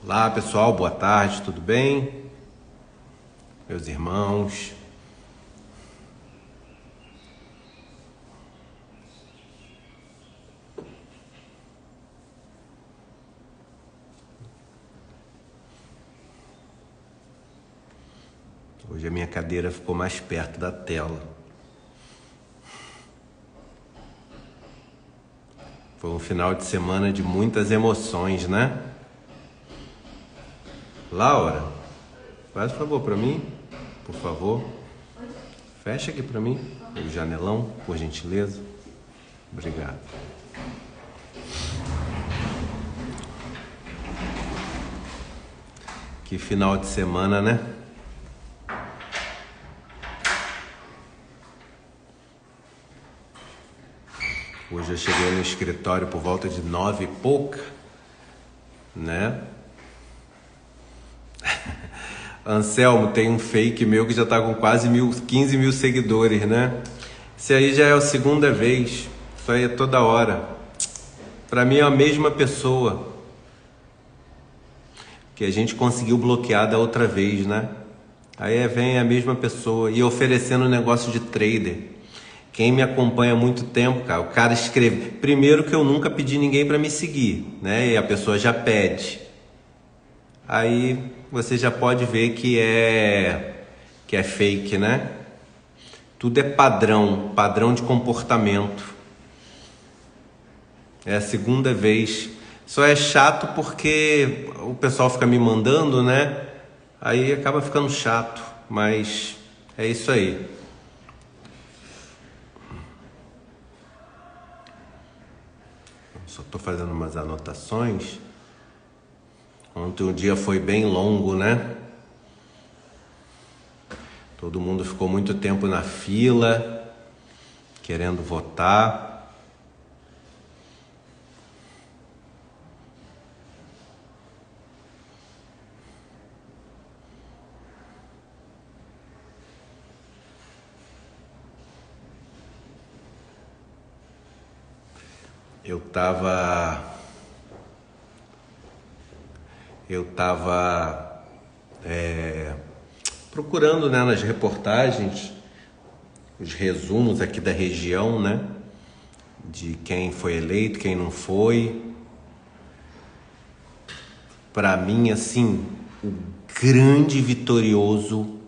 Olá pessoal, boa tarde, tudo bem? Meus irmãos. Hoje a minha cadeira ficou mais perto da tela. Foi um final de semana de muitas emoções, né? Laura, faz um favor para mim, por favor. Fecha aqui para mim, o janelão, por gentileza. Obrigado. Que final de semana, né? Hoje eu cheguei no escritório por volta de 9 e pouca, né? Anselmo, tem um fake meu que já tá com quase 15 mil seguidores, né? Isso aí já é a segunda vez. Isso aí é toda hora. Pra mim é a mesma pessoa que a gente conseguiu bloquear da outra vez, né? Aí vem a mesma pessoa e oferecendo um negócio de trader. Quem me acompanha há muito tempo, cara, o cara escreve. Primeiro que eu nunca pedi ninguém para me seguir, né? E a pessoa já pede. Aí você já pode ver que é fake, né? Tudo é padrão de comportamento. É a segunda vez. Só é chato porque o pessoal fica me mandando, né? Aí acaba ficando chato, mas é isso aí. Só estou fazendo umas anotações. Ontem o dia foi bem longo, né? Todo mundo ficou muito tempo na fila, querendo votar. Eu tava procurando, né, nas reportagens os resumos aqui da região, né, de quem foi eleito, quem não foi. Para mim, assim, o grande vitorioso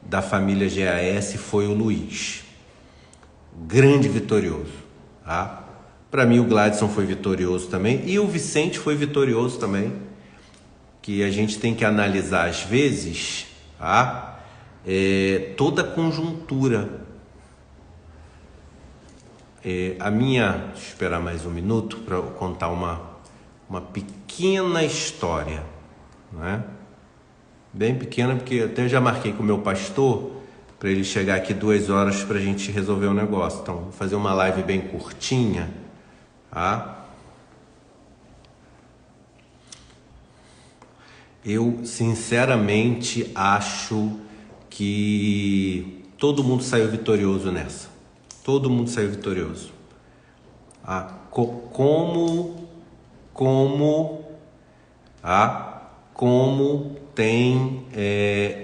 da família GAS foi o Luiz. Grande vitorioso, tá? Para mim o Gladson foi vitorioso também e o Vicente foi vitorioso também, que a gente tem que analisar às vezes, tá? Toda a conjuntura. Deixa eu esperar mais um minuto para eu contar uma pequena história, né? Bem pequena, porque até já marquei com o meu pastor para ele chegar aqui 2 horas para a gente resolver o negócio. Então vou fazer uma live bem curtinha, tá? Eu sinceramente acho que todo mundo saiu vitorioso nessa. Todo mundo saiu vitorioso.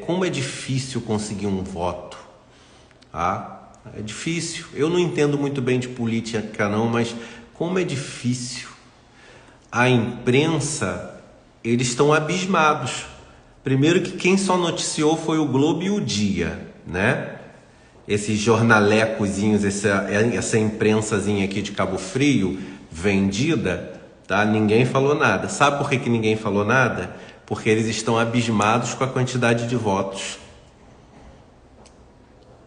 Como é difícil conseguir um voto. É difícil. Eu não entendo muito bem de política não, mas como é difícil. A imprensa, eles estão abismados. Primeiro que quem só noticiou foi o Globo e o Dia, né? Esses jornalecozinhos, essa imprensazinha aqui de Cabo Frio, vendida, tá? Ninguém falou nada. Sabe por que ninguém falou nada? Porque eles estão abismados com a quantidade de votos.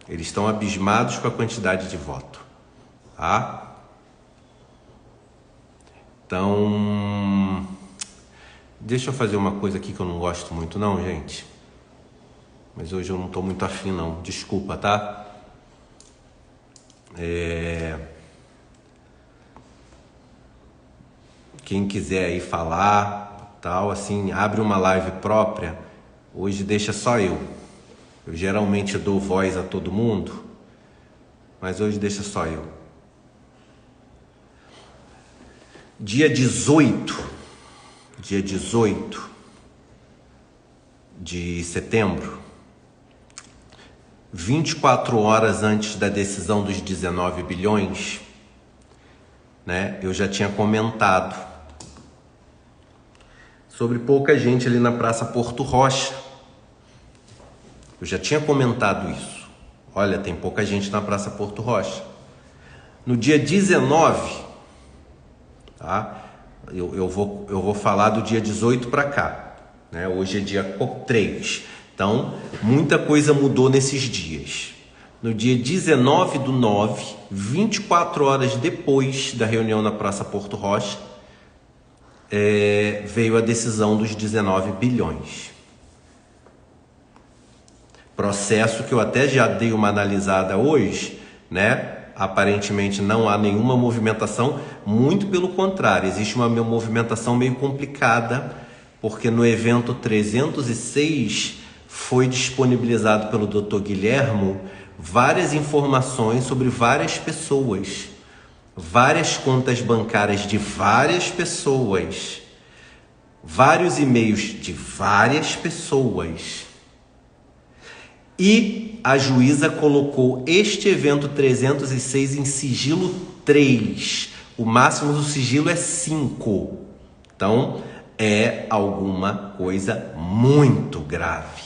Eles estão abismados com a quantidade de voto, tá? Então, deixa eu fazer uma coisa aqui que eu não gosto muito não, gente. Mas hoje eu não tô muito afim não, desculpa, tá? Quem quiser aí falar, tal, assim, abre uma live própria. Hoje deixa só eu. Eu geralmente dou voz a todo mundo, mas hoje deixa só eu. Dia 18 dia 18 de setembro, 24 horas antes da decisão dos 19 bilhões, né, eu já tinha comentado sobre pouca gente ali na Praça Porto Rocha. Eu já tinha comentado isso. Olha, tem pouca gente na Praça Porto Rocha. No dia 19, tá? Eu vou falar do dia 18 para cá, né? Hoje é dia 3. Então, muita coisa mudou nesses dias. No dia 19/9, 24 horas depois da reunião na Praça Porto Rocha, veio a decisão dos 19 bilhões. Processo que eu até já dei uma analisada hoje, né? Aparentemente não há nenhuma movimentação, muito pelo contrário, existe uma movimentação meio complicada, porque no evento 306 foi disponibilizado pelo Dr. Guilhermo várias informações sobre várias pessoas, várias contas bancárias de várias pessoas, vários e-mails de várias pessoas. E a juíza colocou este evento 306 em sigilo 3. O máximo do sigilo é 5. Então, é alguma coisa muito grave,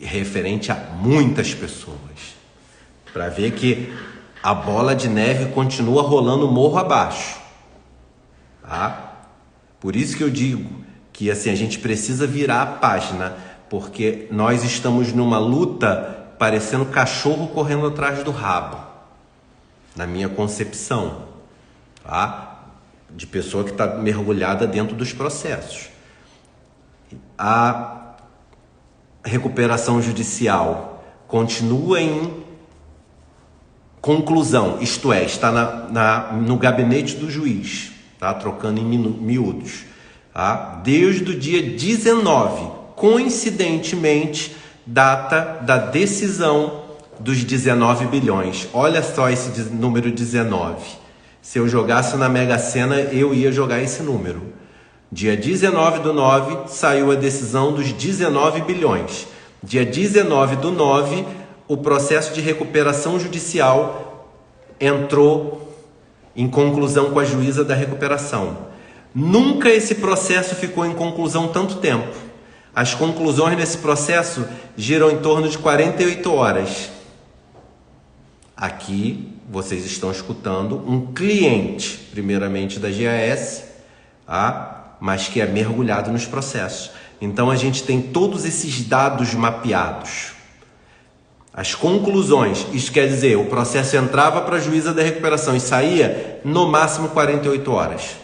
referente a muitas pessoas. Para ver que a bola de neve continua rolando morro abaixo. Tá? Por isso que eu digo que assim, a gente precisa virar a página, porque nós estamos numa luta parecendo cachorro correndo atrás do rabo, na minha concepção, tá? De pessoa que está mergulhada dentro dos processos. A recuperação judicial continua em conclusão, isto é, está no gabinete do juiz, tá? Trocando em miúdos, tá? Desde o dia 19, coincidentemente, data da decisão dos 19 bilhões. Olha só esse número 19. Se eu jogasse na Mega Sena, eu ia jogar esse número. Dia 19/9 saiu a decisão dos 19 bilhões. Dia 19/9, o processo de recuperação judicial entrou em conclusão com a juíza da recuperação. Nunca esse processo ficou em conclusão tanto tempo. As conclusões nesse processo giram em torno de 48 horas. Aqui vocês estão escutando um cliente, primeiramente da GAS, mas que é mergulhado nos processos. Então a gente tem todos esses dados mapeados. As conclusões, isso quer dizer, o processo entrava para a juíza da recuperação e saía no máximo 48 horas.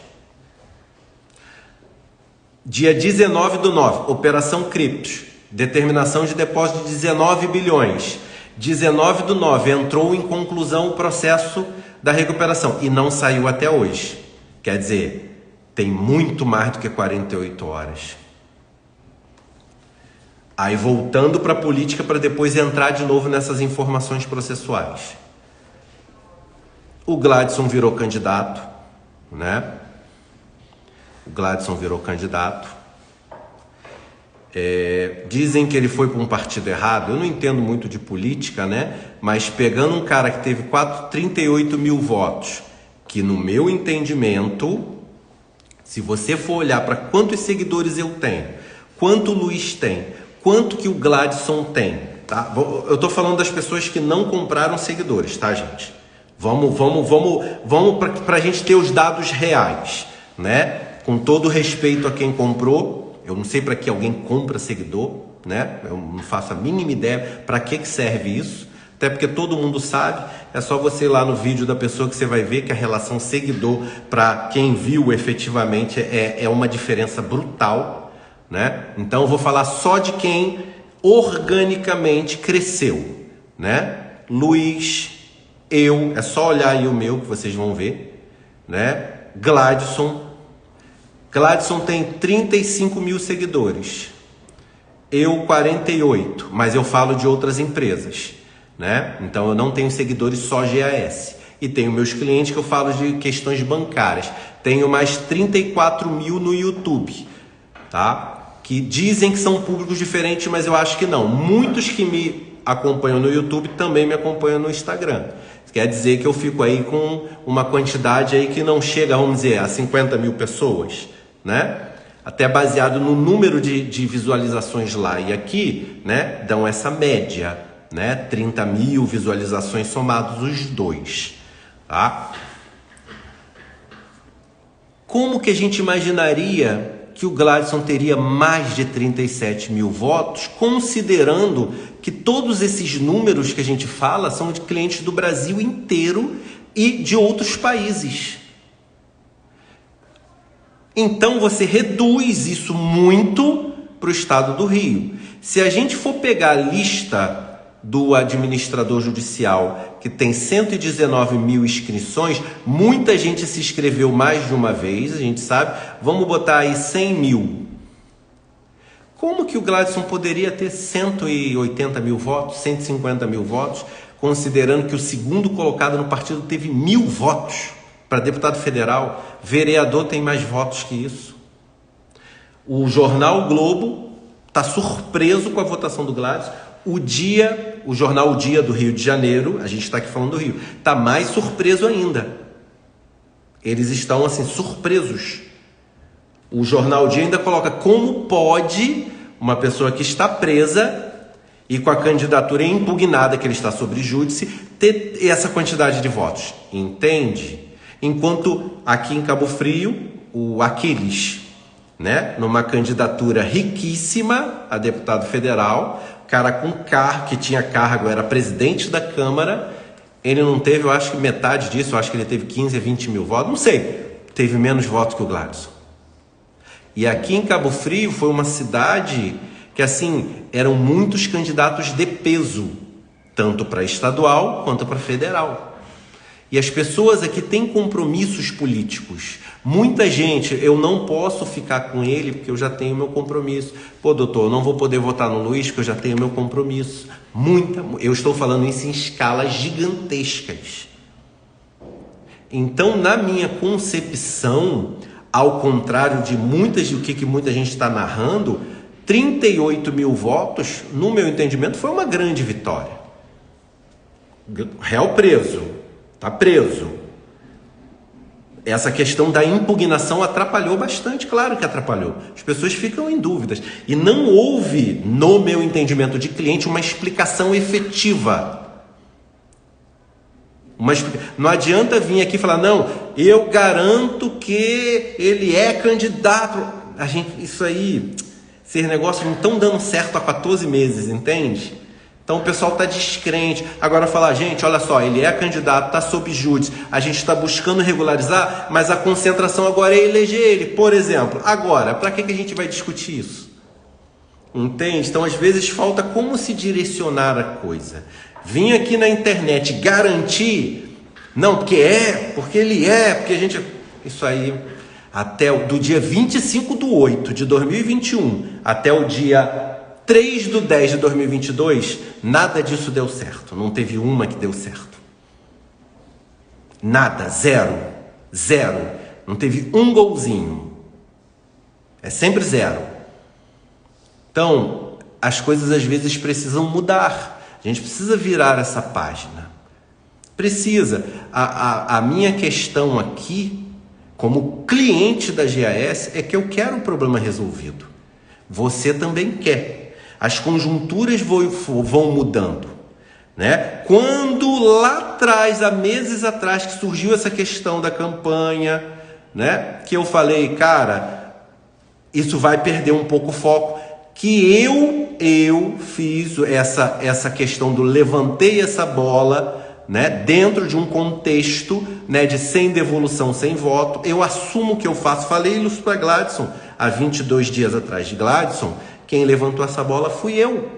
Dia 19/9, Operação Criptos, determinação de depósito de 19 bilhões. 19/9, entrou em conclusão o processo da recuperação e não saiu até hoje. Quer dizer, tem muito mais do que 48 horas. Aí voltando para a política para depois entrar de novo nessas informações processuais. O Gladson virou candidato, né? O Gladson virou candidato. Dizem que ele foi para um partido errado. Eu não entendo muito de política, né? Mas pegando um cara que teve 38 mil votos, que no meu entendimento, se você for olhar para quantos seguidores eu tenho, quanto o Luiz tem, quanto que o Gladson tem, tá? Eu estou falando das pessoas que não compraram seguidores, tá, gente? Vamos para a gente ter os dados reais, né? Com todo respeito a quem comprou, eu não sei para que alguém compra seguidor, né? Eu não faço a mínima ideia para que serve isso, até porque todo mundo sabe, é só você ir lá no vídeo da pessoa que você vai ver que a relação seguidor para quem viu efetivamente é uma diferença brutal, né? Então eu vou falar só de quem organicamente cresceu, né? Luiz, eu, é só olhar aí o meu que vocês vão ver, né? Gladson tem 35 mil seguidores, eu 48, mas eu falo de outras empresas, né? Então eu não tenho seguidores só GAS. E tenho meus clientes que eu falo de questões bancárias. Tenho mais 34 mil no YouTube, tá? Que dizem que são públicos diferentes, mas eu acho que não. Muitos que me acompanham no YouTube também me acompanham no Instagram. Quer dizer que eu fico aí com uma quantidade aí que não chega, vamos dizer, a 50 mil pessoas, né? Até baseado no número de visualizações lá e aqui, né? Dão essa média, né? 30 mil visualizações somados os dois, tá? Como que a gente imaginaria que o Gladson teria mais de 37 mil votos, considerando que todos esses números que a gente fala são de clientes do Brasil inteiro e de outros países? Então você reduz isso muito para o estado do Rio. Se a gente for pegar a lista do administrador judicial, que tem 119 mil inscrições, muita gente se inscreveu mais de uma vez, a gente sabe, vamos botar aí 100 mil. Como que o Gladson poderia ter 180 mil votos, 150 mil votos, considerando que o segundo colocado no partido teve 1000 votos para deputado federal? Vereador tem mais votos que isso. O jornal o Globo está surpreso com a votação do Gladson. O jornal O Dia do Rio de Janeiro, a gente está aqui falando do Rio, está mais surpreso ainda. Eles estão assim surpresos. O jornal O Dia ainda coloca: como pode uma pessoa que está presa e com a candidatura impugnada, que ele está sob júdice, ter essa quantidade de votos? Entende? Enquanto aqui em Cabo Frio, o Aquiles, né, numa candidatura riquíssima a deputado federal, cara com carro, que tinha cargo, era presidente da Câmara, ele não teve, eu acho que metade disso, eu acho que ele teve 15 a 20 mil votos, não sei, teve menos votos que o Gladson. E aqui em Cabo Frio foi uma cidade que, assim, eram muitos candidatos de peso, tanto para estadual quanto para federal. E as pessoas aqui têm compromissos políticos. Muita gente, eu não posso ficar com ele porque eu já tenho meu compromisso. Pô, doutor, eu não vou poder votar no Luiz porque eu já tenho meu compromisso. Eu estou falando isso em escalas gigantescas. Então, na minha concepção, ao contrário de do que muita gente está narrando, 38 mil votos, no meu entendimento, foi uma grande vitória. Réu preso. Está preso. Essa questão da impugnação atrapalhou bastante, claro que atrapalhou. As pessoas ficam em dúvidas. E não houve, no meu entendimento de cliente, uma explicação efetiva. Não adianta vir aqui e falar: não, eu garanto que ele é candidato. Isso aí, esses negócios não estão dando certo há 14 meses, entende? Então o pessoal está descrente. Agora falar: gente, olha só, ele é candidato, está sob júdice, a gente está buscando regularizar, mas a concentração agora é eleger ele, por exemplo. Agora, para que a gente vai discutir isso? Entende? Então às vezes falta como se direcionar a coisa. Vim aqui na internet garantir, não, porque a gente... Isso aí, do dia 25/8 de 2021 até o dia 3/10 de 2022, nada disso deu certo. Não teve uma que deu certo. Nada, zero. Não teve um golzinho. É sempre zero. Então, as coisas às vezes precisam mudar. A gente precisa virar essa página. Precisa. A minha questão aqui, como cliente da GAS, é que eu quero o problema resolvido. Você também quer. As conjunturas vão mudando, né? Quando lá atrás, há meses atrás, que surgiu essa questão da campanha, né? Que eu falei: cara, isso vai perder um pouco o foco. Que eu fiz essa questão levantei essa bola, né? Dentro de um contexto, né? De sem devolução, sem voto. Eu assumo que eu faço. Falei isso para Gladson há 22 dias atrás. De Gladson, quem levantou essa bola fui eu,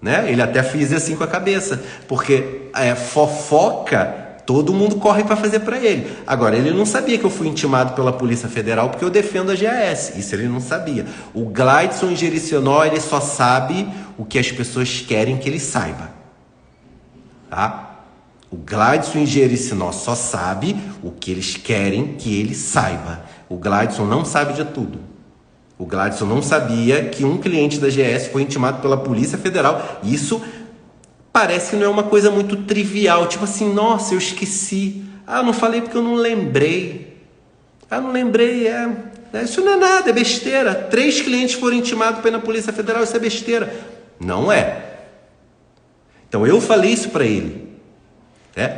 né? Ele até fez assim com a cabeça, porque fofoca, todo mundo corre para fazer para ele. Agora, ele não sabia que eu fui intimado pela Polícia Federal porque eu defendo a GAS, isso ele não sabia. O Gladson em Jericinó, ele só sabe o que as pessoas querem que ele saiba, tá? O Gladson e Jericinó só sabe o que eles querem que ele saiba. O Gladson não sabe de tudo. O Gladson não sabia que um cliente da GS foi intimado pela Polícia Federal. Isso parece que não é uma coisa muito trivial. Tipo assim, nossa, eu esqueci. Ah, não falei porque eu não lembrei. Ah, não lembrei, isso não é nada, é besteira. 3 clientes foram intimados pela Polícia Federal, isso é besteira. Não é. Então eu falei isso para ele.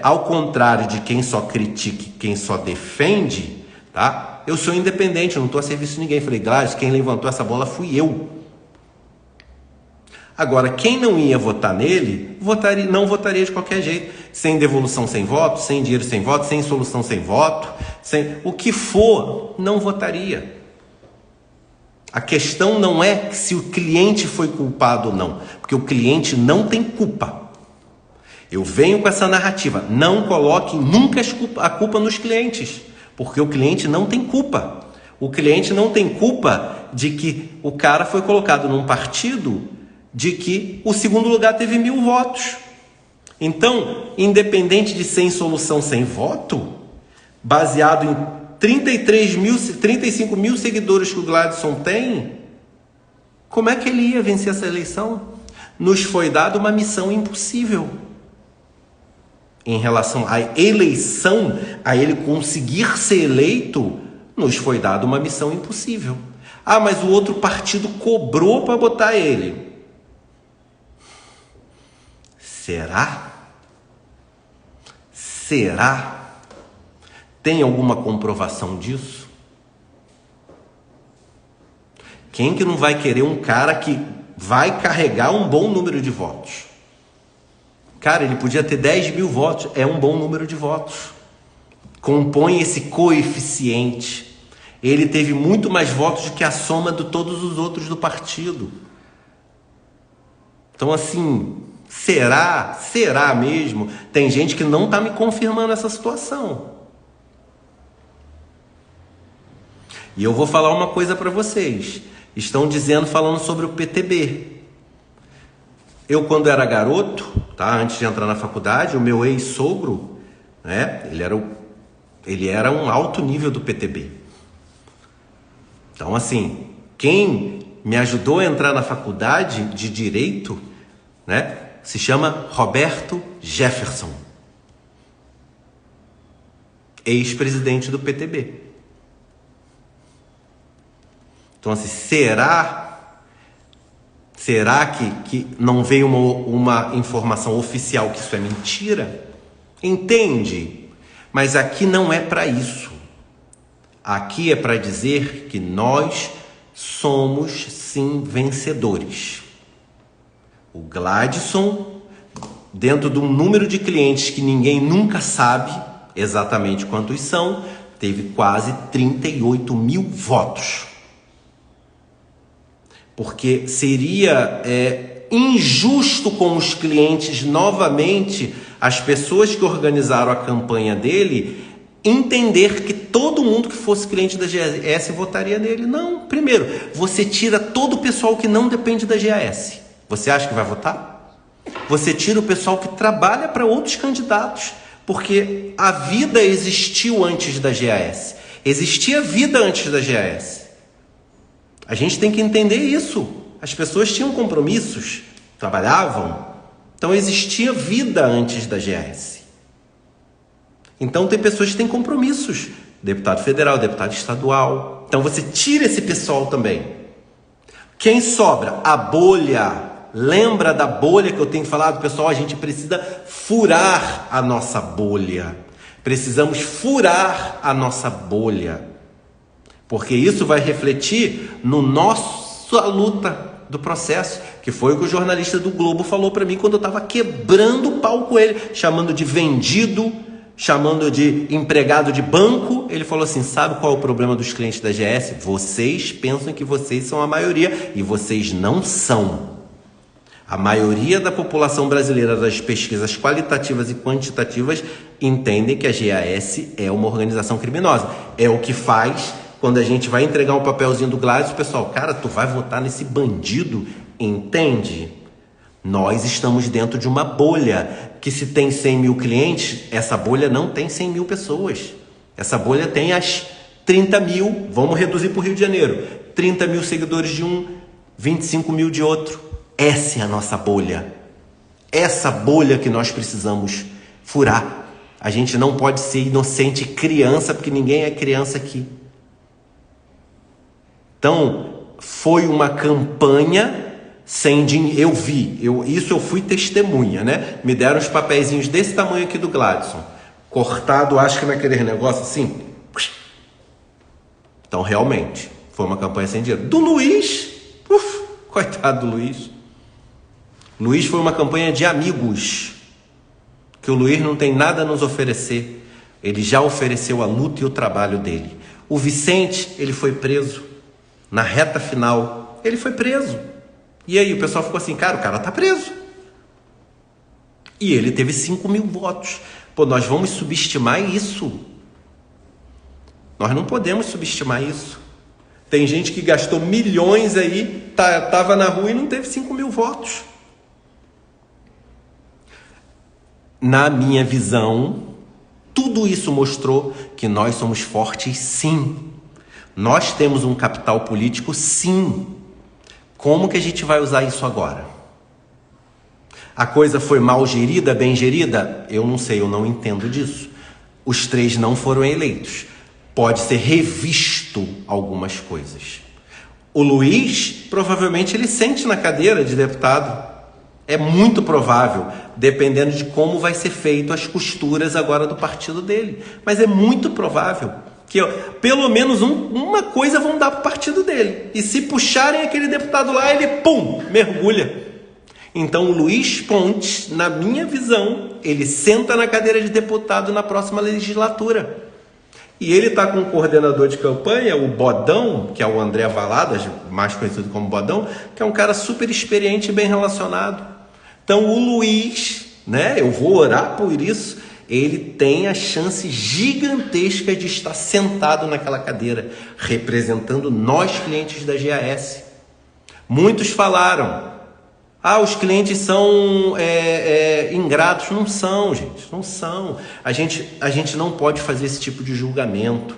Ao contrário de quem só critica e quem só defende, tá? Eu sou independente, eu não estou a serviço de ninguém. Falei, Gladys, quem levantou essa bola fui eu. Agora, quem não ia votar nele, não votaria de qualquer jeito. Sem devolução, sem voto, sem dinheiro, sem voto, sem solução, sem voto, sem o que for, não votaria. A questão não é se o cliente foi culpado ou não, porque o cliente não tem culpa. Eu venho com essa narrativa, não coloque nunca a culpa nos clientes, porque o cliente não tem culpa. O cliente não tem culpa de que o cara foi colocado num partido de que o segundo lugar teve 1000 votos. Então, independente de sem solução, sem voto, baseado em 35 mil seguidores que o Gladson tem, como é que ele ia vencer essa eleição? Nos foi dada uma missão impossível. Em relação à eleição, a ele conseguir ser eleito, nos foi dada uma missão impossível. Ah, mas o outro partido cobrou para botar ele. Será? Será? Tem alguma comprovação disso? Quem que não vai querer um cara que vai carregar um bom número de votos? Cara, ele podia ter 10.000 votos, é um bom número de votos. Compõe esse coeficiente. Ele teve muito mais votos do que a soma de todos os outros do partido. Então, assim, será mesmo? Tem gente que não está me confirmando essa situação. E eu vou falar uma coisa para vocês. Estão falando sobre o PTB. Eu, quando era garoto, tá, antes de entrar na faculdade, o meu ex-sogro, ele era um alto nível do PTB. Então, assim, quem me ajudou a entrar na faculdade de Direito, se chama Roberto Jefferson, ex-presidente do PTB. Então, assim, será que não veio uma informação oficial que isso é mentira? Entende? Mas aqui não é para isso. Aqui é para dizer que nós somos, sim, vencedores. O Gladson, dentro de um número de clientes que ninguém nunca sabe exatamente quantos são, teve quase 38.000 votos. Porque seria injusto com os clientes, novamente, as pessoas que organizaram a campanha dele, entender que todo mundo que fosse cliente da GS votaria nele. Não, primeiro, você tira todo o pessoal que não depende da GS. Você acha que vai votar? Você tira o pessoal que trabalha para outros candidatos, porque a vida existiu antes da GS. Existia vida antes da GS. A gente tem que entender isso. As pessoas tinham compromissos, trabalhavam. Então existia vida antes da GS. Então tem pessoas que têm compromissos. Deputado federal, deputado estadual. Então você tira esse pessoal também. Quem sobra? A bolha. Lembra da bolha que eu tenho falado? Pessoal, a gente precisa furar a nossa bolha. Precisamos furar a nossa bolha. Porque isso vai refletir no nossa luta do processo, que foi o que o jornalista do Globo falou para mim quando eu estava quebrando o pau com ele, chamando de vendido, chamando de empregado de banco. Ele falou assim, sabe qual é o problema dos clientes da GS? Vocês pensam que vocês são a maioria e vocês não são. A maioria da população brasileira das pesquisas qualitativas e quantitativas entendem que a GAS é uma organização criminosa. É o que faz... Quando a gente vai entregar um papelzinho do Gladys, o pessoal, cara, tu vai votar nesse bandido, entende? Nós estamos dentro de uma bolha que se tem 100 mil clientes, essa bolha não tem 100 mil pessoas. Essa bolha tem as 30 mil, vamos reduzir para o Rio de Janeiro, 30 mil seguidores de um, 25 mil de outro. Essa é a nossa bolha. Essa bolha que nós precisamos furar. A gente não pode ser inocente criança, porque ninguém é criança aqui. Então, foi uma campanha sem dinheiro. Eu vi, eu fui testemunha, né? Me deram os papeizinhos desse tamanho aqui do Gladson, cortado, acho que naquele negócio assim. Então, realmente, foi uma campanha sem dinheiro. Do Luiz, coitado do Luiz. Luiz foi uma campanha de amigos, que o Luiz não tem nada a nos oferecer. Ele já ofereceu a luta e o trabalho dele. O Vicente, ele foi preso. Na reta final, ele foi preso. E aí o pessoal ficou assim, cara, o cara tá preso. E ele teve 5 mil votos. Pô, nós vamos subestimar isso. Nós não podemos subestimar isso. Tem gente que gastou milhões aí, tava na rua e não teve 5 mil votos. Na minha visão, tudo isso mostrou que nós somos fortes, sim. Nós temos um capital político, sim. Como que a gente vai usar isso agora? A coisa foi mal gerida, bem gerida? Eu não sei, eu não entendo disso. Os 3 não foram eleitos. Pode ser revisto algumas coisas. O Luiz, provavelmente, ele sente na cadeira de deputado. É muito provável, dependendo de como vai ser feito as costuras agora do partido dele. Mas é muito provável que pelo menos uma coisa vão dar para o partido dele. E se puxarem aquele deputado lá, ele, mergulha. Então o Luiz Pontes, na minha visão, ele senta na cadeira de deputado na próxima legislatura. E ele está com um coordenador de campanha, o Bodão, que é o André Valadas, mais conhecido como Bodão, que é um cara super experiente e bem relacionado. Então o Luiz, né, eu vou orar por isso, ele tem a chance gigantesca de estar sentado naquela cadeira, representando nós clientes da GAS. Muitos falaram, os clientes são ingratos. Não são, gente, não são. A gente não pode fazer esse tipo de julgamento.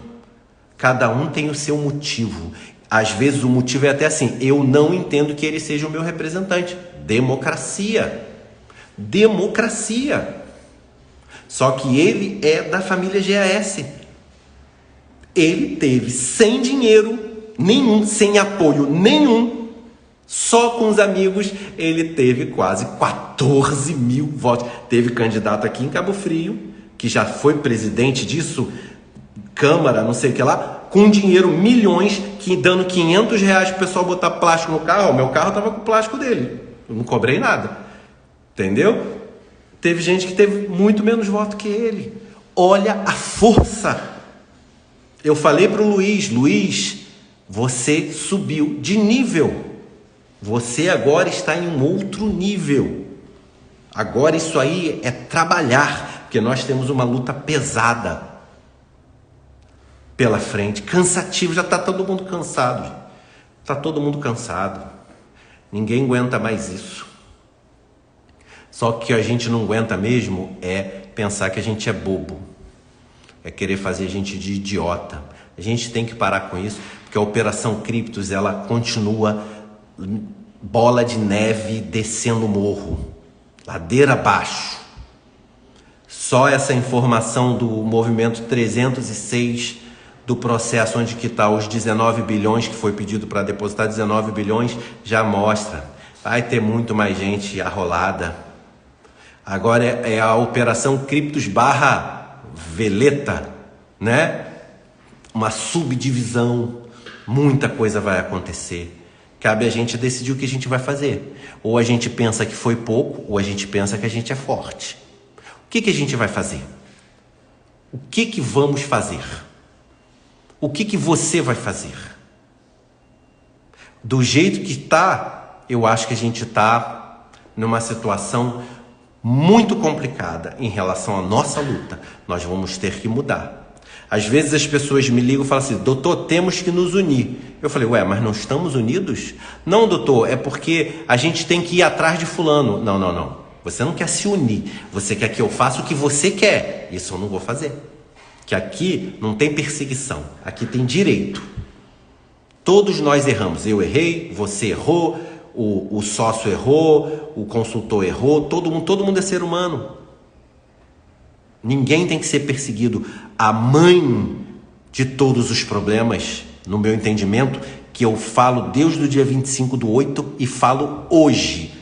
Cada um tem o seu motivo. Às vezes o motivo é até assim, eu não entendo que ele seja o meu representante. Democracia. Democracia. Só que ele é da família GAS. Ele teve sem dinheiro nenhum, sem apoio nenhum, só com os amigos, ele teve quase 14 mil votos. Teve candidato aqui em Cabo Frio, que já foi presidente disso, Câmara, não sei o que lá, com dinheiro, milhões, que dando R$500 para o pessoal botar plástico no carro. O meu carro estava com o plástico dele, eu não cobrei nada, entendeu? Teve gente que teve muito menos voto que ele. Olha a força. Eu falei para o Luiz, você subiu de nível. Você agora está em um outro nível. Agora isso aí é trabalhar, porque nós temos uma luta pesada pela frente, cansativo, já está todo mundo cansado. Está todo mundo cansado. Ninguém aguenta mais isso. Só que a gente não aguenta mesmo é pensar que a gente é bobo. É querer fazer a gente de idiota. A gente tem que parar com isso, porque a Operação Criptos, ela continua bola de neve descendo o morro, ladeira abaixo. Só essa informação do movimento 306 do processo, onde que está os 19 bilhões que foi pedido para depositar 19 bilhões, já mostra. Vai ter muito mais gente arrolada. Agora é a Operação Criptos /Veleta, né? Uma subdivisão, muita coisa vai acontecer. Cabe a gente decidir o que a gente vai fazer. Ou a gente pensa que foi pouco, ou a gente pensa que a gente é forte. O que a gente vai fazer? O que vamos fazer? O que você vai fazer? Do jeito que está, eu acho que a gente está numa situação muito complicada em relação à nossa luta. Nós vamos ter que mudar. Às vezes as pessoas me ligam e falam assim, doutor, temos que nos unir. Eu falei, mas não estamos unidos? Não, doutor, é porque a gente tem que ir atrás de fulano. Não. Você não quer se unir. Você quer que eu faça o que você quer. Isso eu não vou fazer. Que aqui não tem perseguição. Aqui tem direito. Todos nós erramos. Eu errei, você errou, o sócio errou, o consultor errou. Todo mundo é ser humano. Ninguém tem que ser perseguido. A mãe de todos os problemas, no meu entendimento, que eu falo desde o dia 25/8 e falo hoje,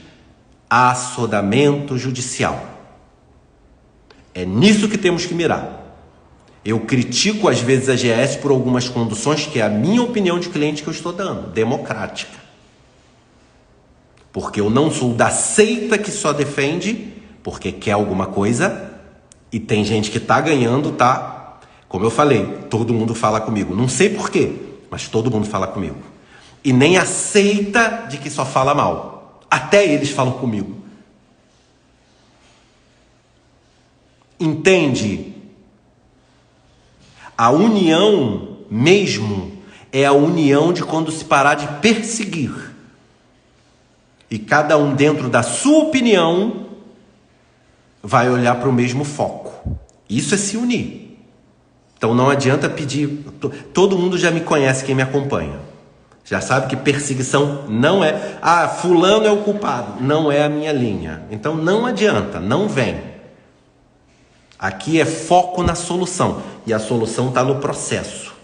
assodamento judicial. É nisso que temos que mirar. Eu critico às vezes a GS por algumas conduções que é a minha opinião de cliente que eu estou dando, democrática. Porque eu não sou da seita que só defende porque quer alguma coisa e tem gente que tá ganhando, tá? Como eu falei, todo mundo fala comigo. Não sei por quê, mas todo mundo fala comigo. E nem aceita de que só fala mal. Até eles falam comigo. Entende? A união mesmo é a união de quando se parar de perseguir. E cada um dentro da sua opinião vai olhar para o mesmo foco. Isso é se unir. Então não adianta pedir. Todo mundo já me conhece, quem me acompanha. Já sabe que perseguição não é... Ah, fulano é o culpado. Não é a minha linha. Então não adianta, não vem. Aqui é foco na solução. E a solução está no processo.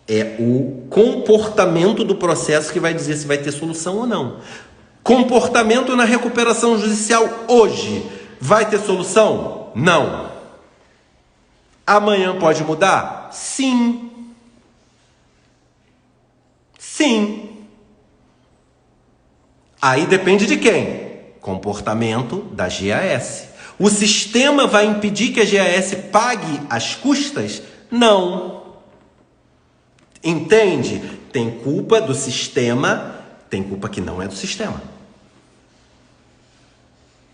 É o comportamento do processo que vai dizer se vai ter solução ou não. Comportamento na recuperação judicial hoje. Vai ter solução? Não. Amanhã pode mudar? Sim. Sim. Aí depende de quem? Comportamento da GAS. O sistema vai impedir que a GAS pague as custas? Não. Entende? Tem culpa do sistema, tem culpa que não é do sistema.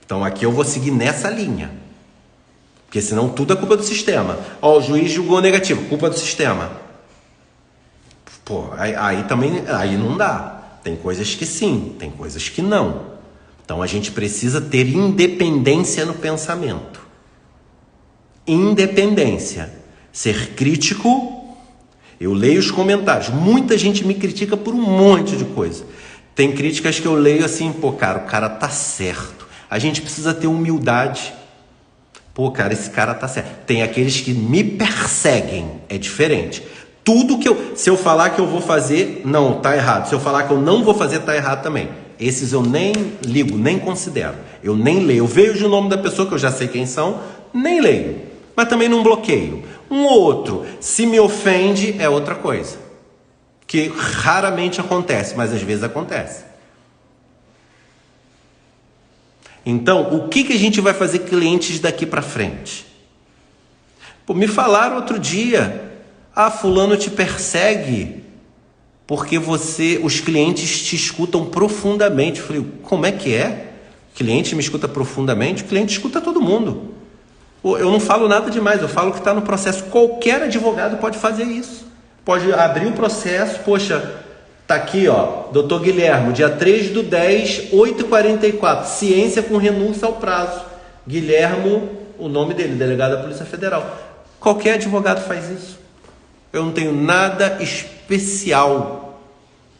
Então aqui eu vou seguir nessa linha. Porque senão tudo é culpa do sistema. Ó, o juiz julgou negativo, culpa do sistema. Pô, aí também, aí não dá. Tem coisas que sim, tem coisas que não. Então a gente precisa ter independência no pensamento. Independência. Ser crítico. Eu leio os comentários. Muita gente me critica por um monte de coisa. Tem críticas que eu leio assim, pô, cara, o cara tá certo. A gente precisa ter humildade. Pô, cara, esse cara tá certo. Tem aqueles que me perseguem. É diferente. Tudo que se eu falar que eu vou fazer, não, tá errado. Se eu falar que eu não vou fazer, tá errado também. Esses eu nem ligo, nem considero. Eu nem leio. Eu vejo o nome da pessoa, que eu já sei quem são, nem leio. Mas também não bloqueio. Um ou outro, se me ofende, é outra coisa. Que raramente acontece, mas às vezes acontece. Então, o que a gente vai fazer clientes daqui para frente? Pô, me falaram outro dia, fulano te persegue porque os clientes te escutam profundamente. Eu falei, como é que é? O cliente me escuta profundamente? O cliente escuta todo mundo. Eu não falo nada demais, eu falo que está no processo. Qualquer advogado pode fazer isso. Pode abrir o processo, poxa, tá aqui, ó, doutor Guilherme, dia 3/10, 8h44, ciência com renúncia ao prazo. Guilherme, o nome dele, delegado da Polícia Federal. Qualquer advogado faz isso. Eu não tenho nada especial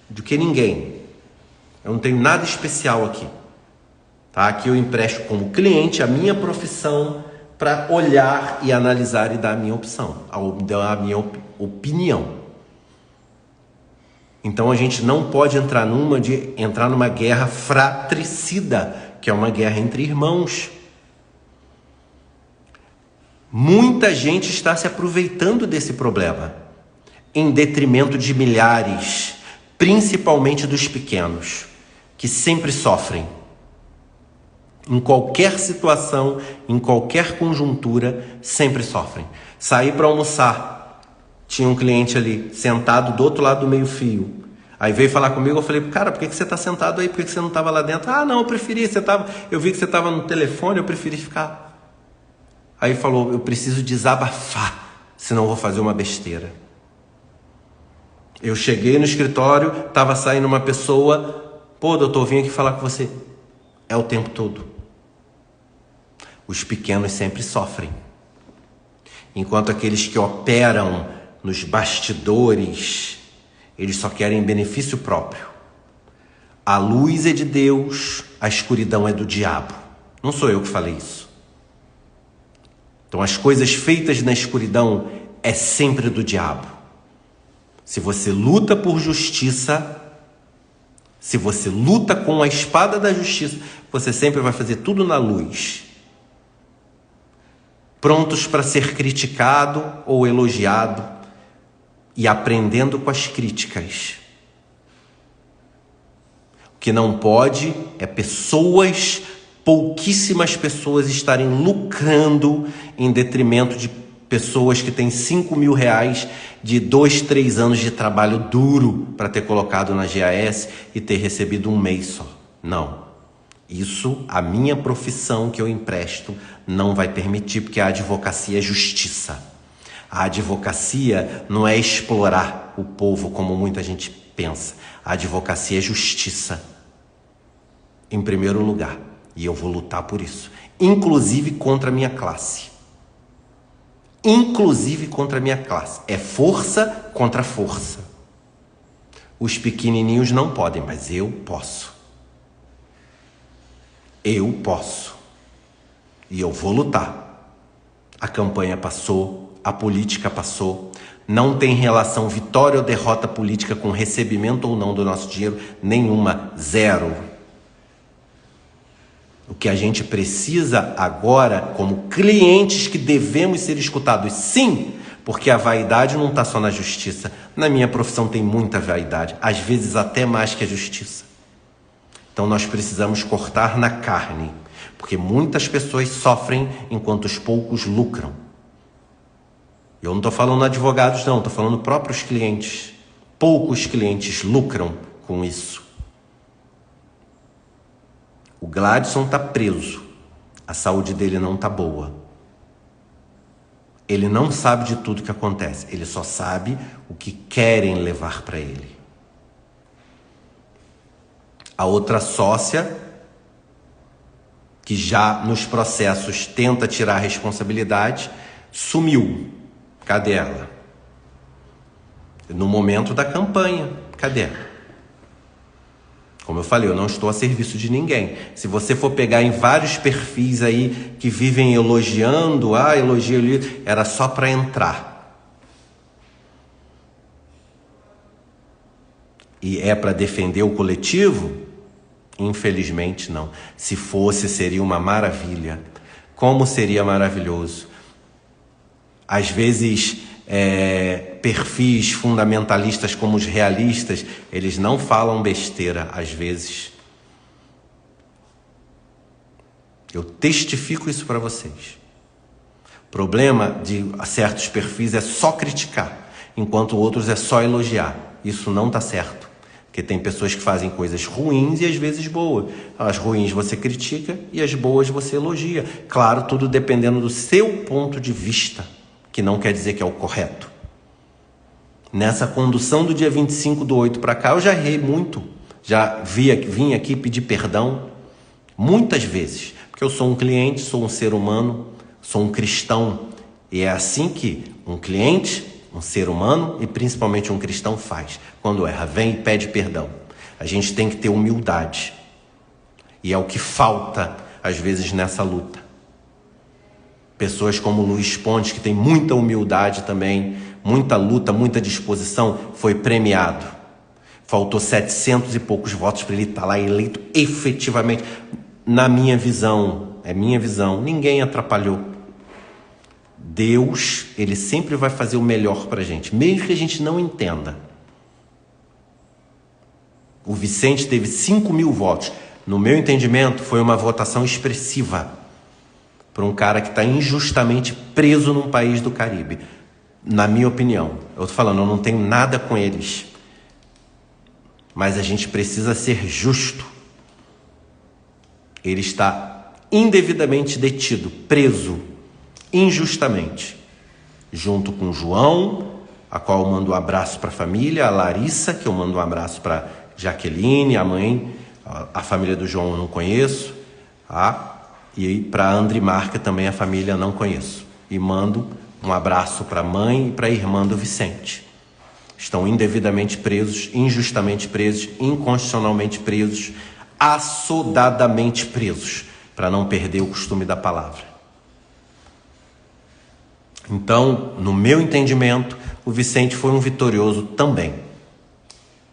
do que ninguém. Eu não tenho nada especial aqui. Tá? Aqui eu empresto como cliente a minha profissão para olhar e analisar e dar a minha opção, dar a minha opinião. Então a gente não pode entrar numa guerra fratricida, que é uma guerra entre irmãos. Muita gente está se aproveitando desse problema, em detrimento de milhares, principalmente dos pequenos, que sempre sofrem. Em qualquer situação, em qualquer conjuntura, sempre sofrem. Saí para almoçar, tinha um cliente ali, sentado do outro lado do meio-fio. Aí veio falar comigo, eu falei, cara, por que você está sentado aí? Por que você não estava lá dentro? Não, eu preferi, eu vi que você estava no telefone, eu preferi ficar. Aí falou, eu preciso desabafar, senão eu vou fazer uma besteira. Eu cheguei no escritório, estava saindo uma pessoa, pô, doutor, vim aqui falar com você. É o tempo todo. Os pequenos sempre sofrem. Enquanto aqueles que operam nos bastidores, eles só querem benefício próprio. A luz é de Deus, a escuridão é do diabo. Não sou eu que falei isso. Então as coisas feitas na escuridão é sempre do diabo. Se você luta por justiça, se você luta com a espada da justiça, você sempre vai fazer tudo na luz. Prontos para ser criticado ou elogiado e aprendendo com as críticas. O que não pode é pouquíssimas pessoas estarem lucrando em detrimento de pessoas que têm 5 mil reais de 2, 3 anos de trabalho duro para ter colocado na GAS e ter recebido um mês só. Não. Isso, a minha profissão que eu empresto, não vai permitir, porque a advocacia é justiça. A advocacia não é explorar o povo como muita gente pensa. A advocacia é justiça, em primeiro lugar. E eu vou lutar por isso. Inclusive contra a minha classe. Inclusive contra a minha classe. É força contra força. Os pequenininhos não podem, mas eu posso. Eu posso. E eu vou lutar. A campanha passou, a política passou. Não tem relação vitória ou derrota política com recebimento ou não do nosso dinheiro. Nenhuma. Zero. O que a gente precisa agora, como clientes que devemos ser escutados, sim, porque a vaidade não está só na justiça. Na minha profissão tem muita vaidade, às vezes até mais que a justiça. Então nós precisamos cortar na carne, porque muitas pessoas sofrem enquanto os poucos lucram. Eu não estou falando advogados não, estou falando próprios clientes. Poucos clientes lucram com isso. O Gladson está preso, a saúde dele não está boa. Ele não sabe de tudo que acontece, ele só sabe o que querem levar para ele. A outra sócia, que já nos processos tenta tirar a responsabilidade, sumiu. Cadê ela? No momento da campanha, cadê ela? Como eu falei, eu não estou a serviço de ninguém. Se você for pegar em vários perfis aí que vivem elogiando, elogio ali, era só para entrar. E é para defender o coletivo? Infelizmente não. Se fosse, seria uma maravilha. Como seria maravilhoso. Às vezes, perfis fundamentalistas como os realistas, eles não falam besteira, às vezes. Eu testifico isso para vocês. O problema de certos perfis é só criticar, enquanto outros é só elogiar. Isso não está certo, porque tem pessoas que fazem coisas ruins e às vezes boas. As ruins você critica e as boas você elogia. Claro, tudo dependendo do seu ponto de vista, que não quer dizer que é o correto. Nessa condução do dia 25/8 para cá, eu já errei muito. Já vim aqui pedir perdão muitas vezes, porque eu sou um cliente, sou um ser humano, sou um cristão. E é assim que um cliente, um ser humano e principalmente um cristão faz. Quando erra, vem e pede perdão. A gente tem que ter humildade. E é o que falta, às vezes, nessa luta. Pessoas como o Luiz Pontes, que tem muita humildade também, muita luta, muita disposição, foi premiado. Faltou 700 e poucos votos para ele estar lá eleito efetivamente. Na minha visão, é minha visão, ninguém atrapalhou. Deus, ele sempre vai fazer o melhor para a gente, mesmo que a gente não entenda. O Vicente teve 5 mil votos. No meu entendimento, foi uma votação expressiva para um cara que está injustamente preso num país do Caribe. Na minha opinião. Eu estou falando, eu não tenho nada com eles. Mas a gente precisa ser justo. Ele está indevidamente detido, preso, injustamente. Junto com o João, a qual eu mando um abraço para a família, a Larissa, que eu mando um abraço para Jaqueline, a mãe, a família do João eu não conheço, E para a Andrimarca também, a família não conheço. E mando um abraço para a mãe e para a irmã do Vicente. Estão indevidamente presos, injustamente presos, inconstitucionalmente presos, assodadamente presos, para não perder o costume da palavra. Então, no meu entendimento, o Vicente foi um vitorioso também.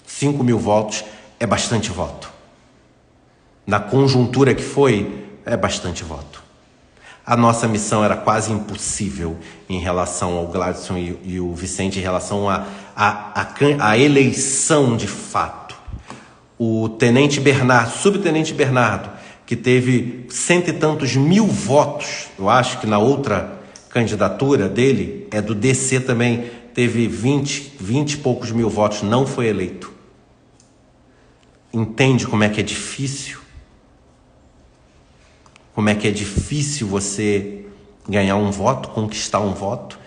5.000 votos é bastante voto. Na conjuntura que foi, é bastante voto. A nossa missão era quase impossível em relação ao Gladson e o Vicente, em relação à eleição de fato. O tenente Bernardo, subtenente Bernardo, que teve 100 e tantos mil votos, eu acho que na outra candidatura dele, é do DC também, teve 20 e poucos mil votos, não foi eleito. Entende como é que é difícil? Como é que é difícil você ganhar um voto, conquistar um voto,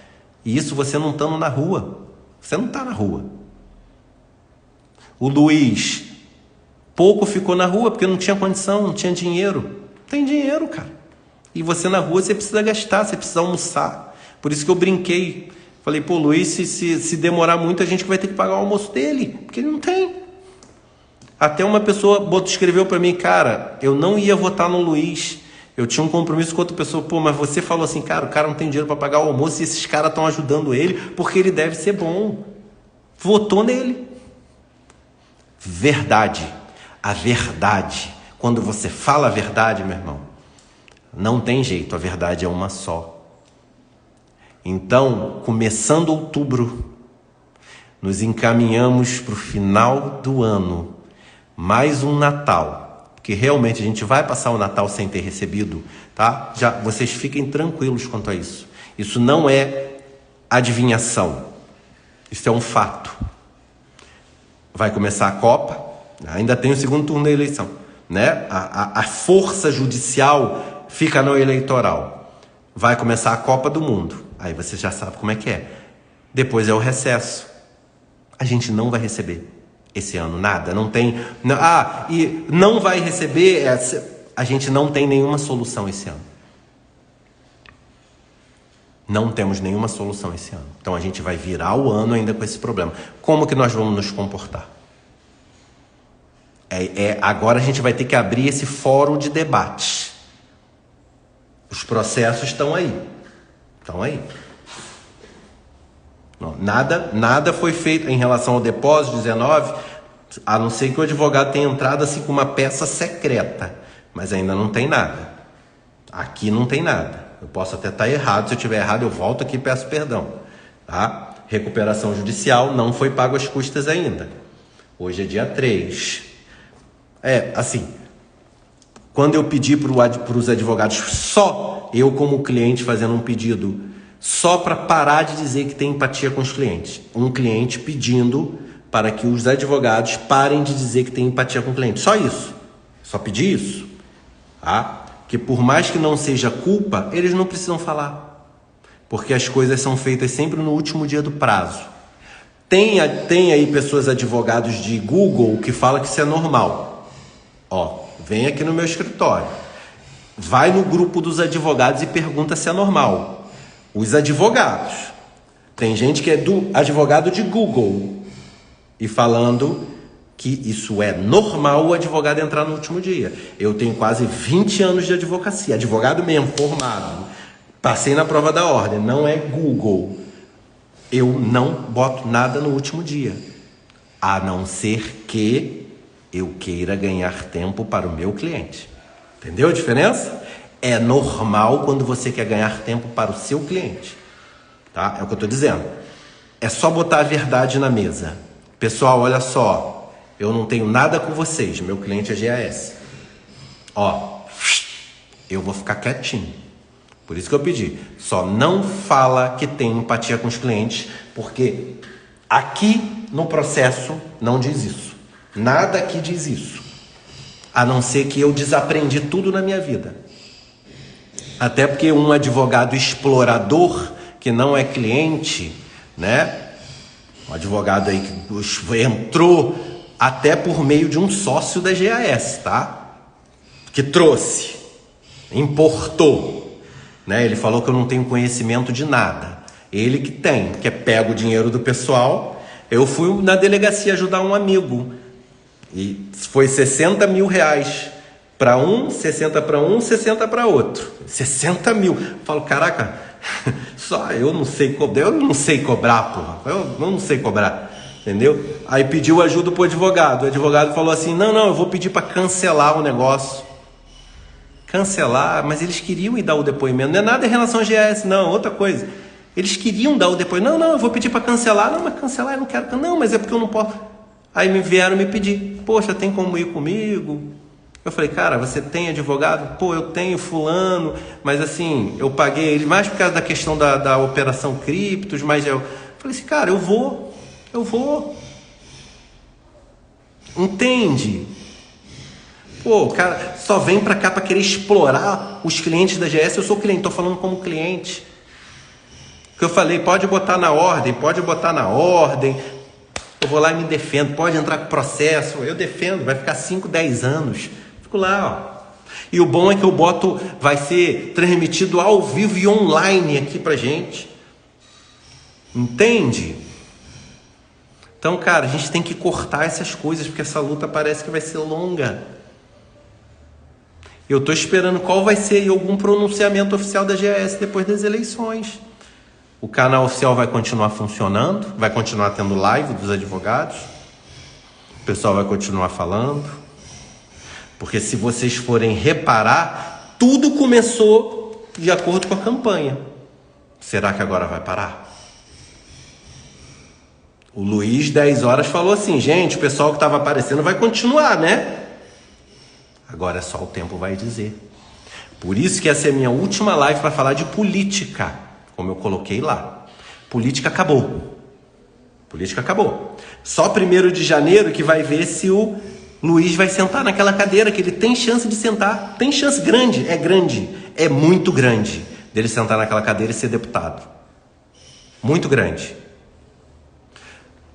e isso você não estando na rua. Você não está na rua. O Luiz pouco ficou na rua porque não tinha condição, não tinha dinheiro. Não tem dinheiro, cara. E você na rua, você precisa gastar, você precisa almoçar. Por isso que eu brinquei. Falei, pô, Luiz, se demorar muito, a gente vai ter que pagar o almoço dele, porque ele não tem. Até uma pessoa escreveu para mim, cara, eu não ia votar no Luiz. Eu tinha um compromisso com outra pessoa. Pô, mas você falou assim, cara, o cara não tem dinheiro para pagar o almoço e esses caras estão ajudando ele porque ele deve ser bom. Votou nele. Verdade. A verdade. Quando você fala a verdade, meu irmão, não tem jeito. A verdade é uma só. Então, começando outubro, nos encaminhamos para o final do ano. Mais um Natal. Porque realmente a gente vai passar o Natal sem ter recebido, tá? Já, vocês fiquem tranquilos quanto a isso. Isso não é adivinhação. Isso é um fato. Vai começar a Copa, ainda tem o segundo turno da eleição, né? A força judicial fica no eleitoral. Vai começar a Copa do Mundo. Aí você já sabe como é que é. Depois é o recesso. A gente não vai receber esse ano nada, não tem... e não vai receber... A gente não tem nenhuma solução esse ano. Não temos nenhuma solução esse ano. Então a gente vai virar o ano ainda com esse problema. Como que nós vamos nos comportar? Agora a gente vai ter que abrir esse fórum de debate. Os processos estão aí. Estão aí. Não, nada foi feito em relação ao depósito 19, a não ser que o advogado tenha entrado assim com uma peça secreta, mas ainda não tem nada. Aqui não tem nada. Eu posso até estar errado, se eu estiver errado eu volto aqui e peço perdão. Tá? Recuperação judicial, não foi pago as custas ainda. Hoje é dia 3. Assim, quando eu pedi para os advogados, só eu como cliente fazendo um pedido, só para parar de dizer que tem empatia com os clientes. Um cliente pedindo para que os advogados parem de dizer que tem empatia com o cliente. Só isso. Só pedir isso. Tá? Que por mais que não seja culpa, eles não precisam falar. Porque as coisas são feitas sempre no último dia do prazo. Tem aí pessoas, advogados de Google, que falam que isso é normal. Vem aqui no meu escritório. Vai no grupo dos advogados e pergunta se é normal. Os advogados. Tem gente que é do advogado de Google e falando que isso é normal o advogado entrar no último dia. Eu tenho quase 20 anos de advocacia, advogado mesmo, formado. Passei na prova da ordem, não é Google. Eu não boto nada no último dia, a não ser que eu queira ganhar tempo para o meu cliente. Entendeu a diferença? É normal quando você quer ganhar tempo para o seu cliente. Tá? É o que eu estou dizendo. É só botar a verdade na mesa. Pessoal, olha só. Eu não tenho nada com vocês. Meu cliente é GAS. Eu vou ficar quietinho. Por isso que eu pedi. Só não fala que tem empatia com os clientes, porque aqui no processo não diz isso. Nada aqui diz isso. A não ser que eu desaprendi tudo na minha vida. Até porque um advogado explorador, que não é cliente, né? Um advogado aí que entrou até por meio de um sócio da GAS, tá? Que trouxe. importou, né? Ele falou que eu não tenho conhecimento de nada. Ele que tem, que é pega o dinheiro do pessoal. Eu fui na delegacia ajudar um amigo e foi 60 mil reais para um, 60 para um, 60 para outro. 60 mil. Eu falo, caraca, só eu não sei cobrar, porra. Eu não sei cobrar. Entendeu? Aí pediu ajuda pro advogado. O advogado falou assim: não, eu vou pedir para cancelar o negócio. Cancelar, mas eles queriam ir dar o depoimento. Não é nada em relação ao GS, não, outra coisa. Eles queriam dar o depoimento. Não, eu vou pedir para cancelar. Não, mas cancelar eu não quero. Não, mas é porque eu não posso. Aí me vieram me pedir: poxa, tem como ir comigo? Eu falei: cara, você tem advogado? Pô, eu tenho fulano, mas assim, eu paguei ele mais por causa da questão da operação criptos, mas eu falei assim: cara, eu vou. Entende? Pô, cara, só vem pra cá pra querer explorar os clientes da GS. Eu sou cliente, tô falando como cliente. Que eu falei, pode botar na ordem. Eu vou lá e me defendo. Pode entrar com processo, eu defendo. Vai ficar 5, 10 anos. Fico lá, ó. E o bom é que eu boto, vai ser transmitido ao vivo e online aqui pra gente. Entende? Então, cara, a gente tem que cortar essas coisas, porque essa luta parece que vai ser longa. Eu estou esperando qual vai ser algum pronunciamento oficial da GS depois das eleições. O canal oficial vai continuar funcionando, vai continuar tendo live dos advogados, o pessoal vai continuar falando, porque se vocês forem reparar, tudo começou de acordo com a campanha. Será que agora vai parar? O Luiz, 10 horas, falou assim: gente, o pessoal que estava aparecendo vai continuar, né? Agora só o tempo vai dizer. Por isso que essa é a minha última live para falar de política, como eu coloquei lá. Política acabou. Só 1º de janeiro que vai ver se o Luiz vai sentar naquela cadeira, que ele tem chance de sentar. Tem chance grande, é muito grande dele sentar naquela cadeira e ser deputado. Muito grande.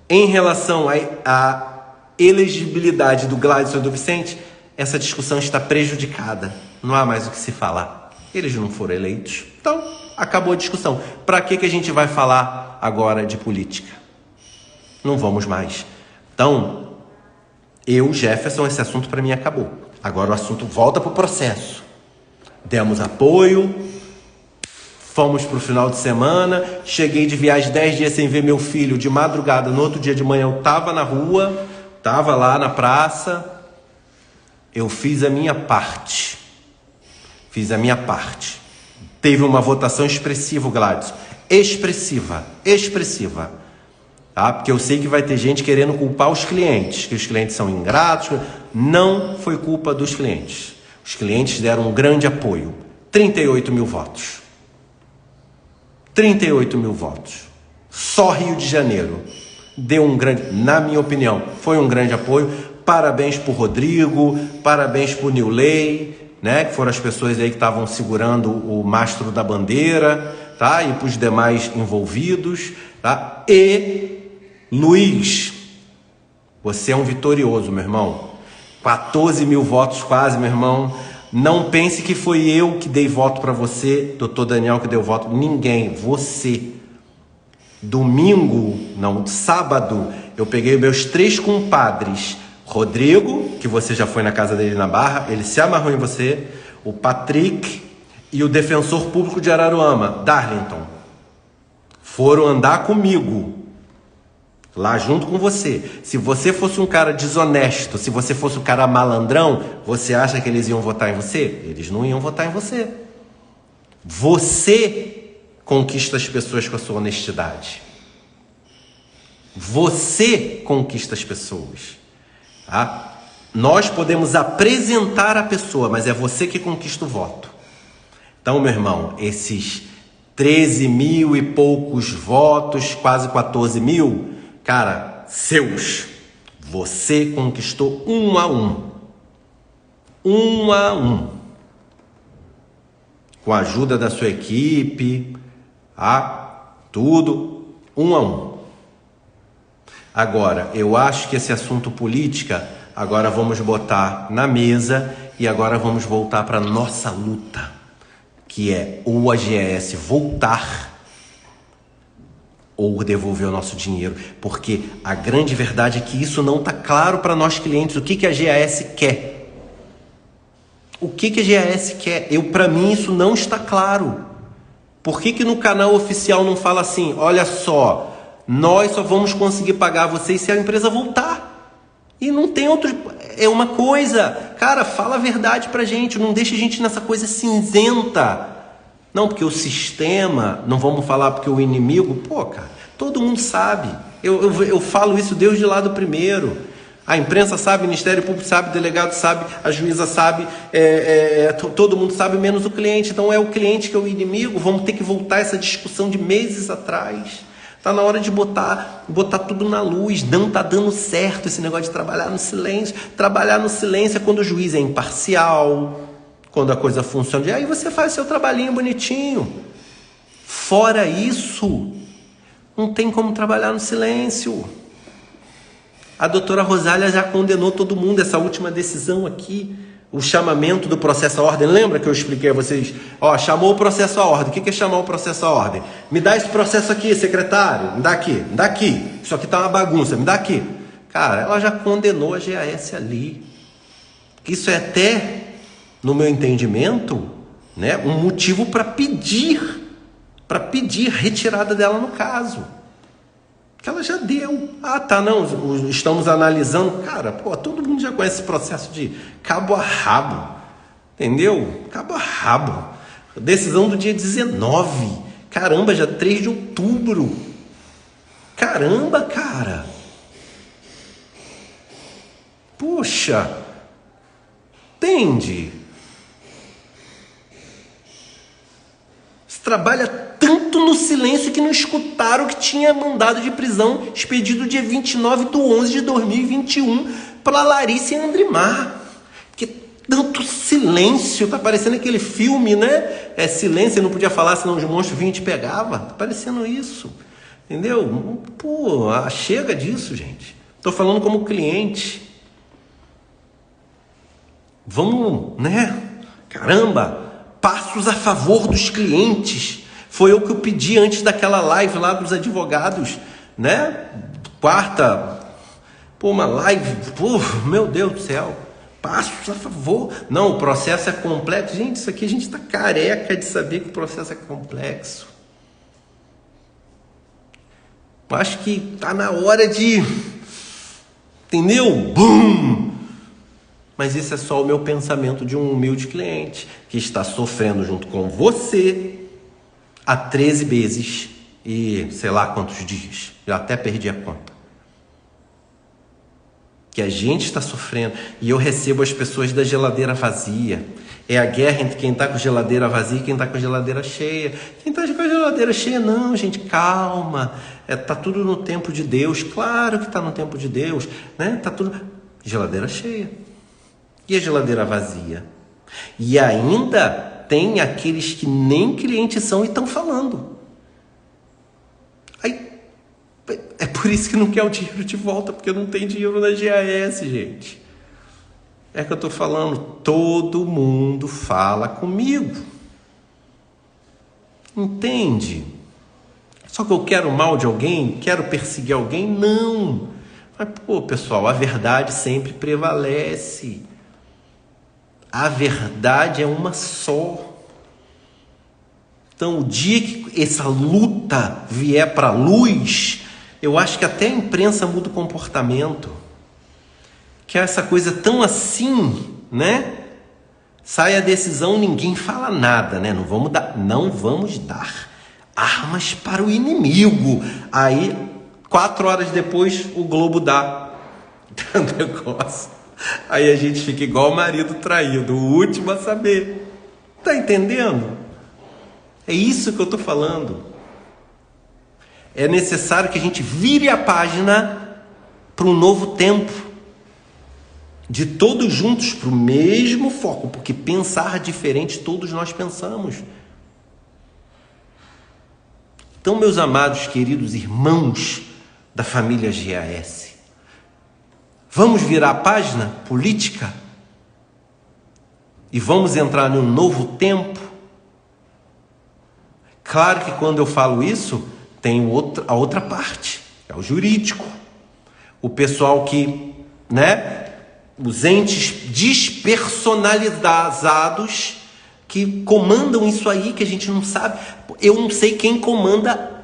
Em relação à elegibilidade do Gladson e do Vicente, essa discussão está prejudicada. Não há mais o que se falar. Eles não foram eleitos. Então, acabou a discussão. Para que a gente vai falar agora de política? Não vamos mais. Então, Jefferson, esse assunto para mim acabou. Agora o assunto volta para o processo. Demos apoio, fomos para o final de semana, cheguei de viagem 10 dias sem ver meu filho, de madrugada, no outro dia de manhã eu estava na rua, estava lá na praça. Eu fiz a minha parte. Teve uma votação expressiva, Gladys. Expressiva. Tá? Porque eu sei que vai ter gente querendo culpar os clientes, que os clientes são ingratos. Não foi culpa dos clientes. Os clientes deram um grande apoio. 38 mil votos. Só Rio de Janeiro deu um grande, na minha opinião, foi um grande apoio. Parabéns pro Rodrigo, parabéns pro Nilei, né? Que foram as pessoas aí que estavam segurando o mastro da bandeira, tá? E pros demais envolvidos, tá? E Luiz, você é um vitorioso, meu irmão. 14 mil votos quase, meu irmão. Não pense que foi eu que dei voto para você, doutor Daniel, que deu voto. Ninguém, você. Sábado, eu peguei meus 3 compadres. Rodrigo, que você já foi na casa dele na Barra, ele se amarrou em você. O Patrick e o defensor público de Araruama, Darlington, foram andar comigo lá junto com você. Se você fosse um cara desonesto, se você fosse um cara malandrão, você acha que eles iam votar em você? Eles não iam votar em você. Você conquista as pessoas com a sua honestidade. Você conquista as pessoas. Tá? Nós podemos apresentar a pessoa, mas é você que conquista o voto. Então, meu irmão, esses 13 mil e poucos votos, quase 14 mil, cara, seus. Você conquistou 1 a 1. 1 a 1. Com a ajuda da sua equipe, tá? Tudo 1 a 1. Agora, eu acho que esse assunto política, agora vamos botar na mesa E agora vamos voltar para nossa luta, que é ou a GAS voltar ou devolver o nosso dinheiro, porque a grande verdade é que isso não está claro para nós clientes. O que a GAS quer? O que a GAS quer? Para mim isso não está claro. Por que no canal oficial não fala assim, olha só, nós só vamos conseguir pagar vocês se a empresa voltar? E não tem outro... É uma coisa, cara, fala a verdade pra gente, não deixa a gente nessa coisa cinzenta. Não, porque o sistema, não vamos falar porque o inimigo, pô, cara, todo mundo sabe. Eu falo isso desde lá do primeiro. A imprensa sabe, o Ministério Público sabe, o delegado sabe, a juíza sabe, todo mundo sabe, menos o cliente. Então é o cliente que é o inimigo. Vamos ter que voltar a essa discussão de meses atrás. Está na hora de botar tudo na luz. Não está dando certo esse negócio de trabalhar no silêncio. Trabalhar no silêncio é quando o juiz é imparcial, quando a coisa funciona. E aí você faz seu trabalhinho bonitinho. Fora isso, não tem como trabalhar no silêncio. A doutora Rosália já condenou todo mundo. Essa última decisão aqui, o chamamento do processo à ordem. Lembra que eu expliquei a vocês? Chamou o processo à ordem. O que é chamar o processo à ordem? Me dá esse processo aqui, secretário. Me dá aqui, me dá aqui. Isso aqui tá uma bagunça, me dá aqui. Cara, ela já condenou a GAS ali. Isso é até, no meu entendimento, né, um motivo para pedir retirada dela no caso. Que ela já deu. Não, estamos analisando. Cara, todo mundo já conhece esse processo de cabo a rabo. Entendeu? Cabo a rabo. Decisão do dia 19. Caramba, já 3 de outubro. Caramba, cara. Poxa. Entende? Você trabalha tanto no silêncio que não escutaram que tinha mandado de prisão expedido dia 29/11/2021 para Larissa e Andrimar. Porque tanto silêncio, tá parecendo aquele filme, né? Silêncio, não podia falar senão os monstros vinham e te pegavam. Tá parecendo isso, entendeu? Pô, chega disso, gente. Tô falando como cliente. Vamos, né? Caramba, passos a favor dos clientes. Foi o que eu pedi antes daquela live lá dos advogados, né? Quarta, uma live, meu Deus do céu, passos a favor. Não, o processo é complexo. Gente, isso aqui a gente está careca de saber que o processo é complexo. Acho que está na hora de, entendeu? Bum! Mas isso é só o meu pensamento de um humilde cliente que está sofrendo junto com você há 13 meses e sei lá quantos dias. Eu até perdi a conta. Que a gente está sofrendo. E eu recebo as pessoas da geladeira vazia. É a guerra entre quem está com geladeira vazia e quem está com geladeira cheia. Quem está com a geladeira cheia, não, gente, calma. Tá tudo no tempo de Deus. Claro que está no tempo de Deus, né? Tá tudo... Geladeira cheia. E a geladeira vazia? E ainda tem aqueles que nem clientes são e estão falando. Aí, é por isso que não quer o dinheiro de volta, porque não tem dinheiro na GAS, gente. É que eu estou falando, todo mundo fala comigo. Entende? Só que eu quero mal de alguém? Quero perseguir alguém? Não. Mas, pessoal, a verdade sempre prevalece. A verdade é uma só. Então, o dia que essa luta vier para a luz, eu acho que até a imprensa muda o comportamento. Que é essa coisa tão assim, né? Sai a decisão, ninguém fala nada, né? Não vamos dar armas para o inimigo. Aí, 4 horas depois, o Globo dá o negócio. Aí a gente fica igual o marido traído, o último a saber. Tá entendendo? É isso que eu tô falando. É necessário que a gente vire a página para um novo tempo. De todos juntos para o mesmo foco. Porque pensar diferente todos nós pensamos. Então, meus amados, queridos irmãos da família GAS, vamos virar a página política? e vamos entrar num novo tempo. Claro que quando eu falo isso, tem a outra parte, é o jurídico. O pessoal que, os entes despersonalizados que comandam isso aí, que a gente não sabe. Eu não sei quem comanda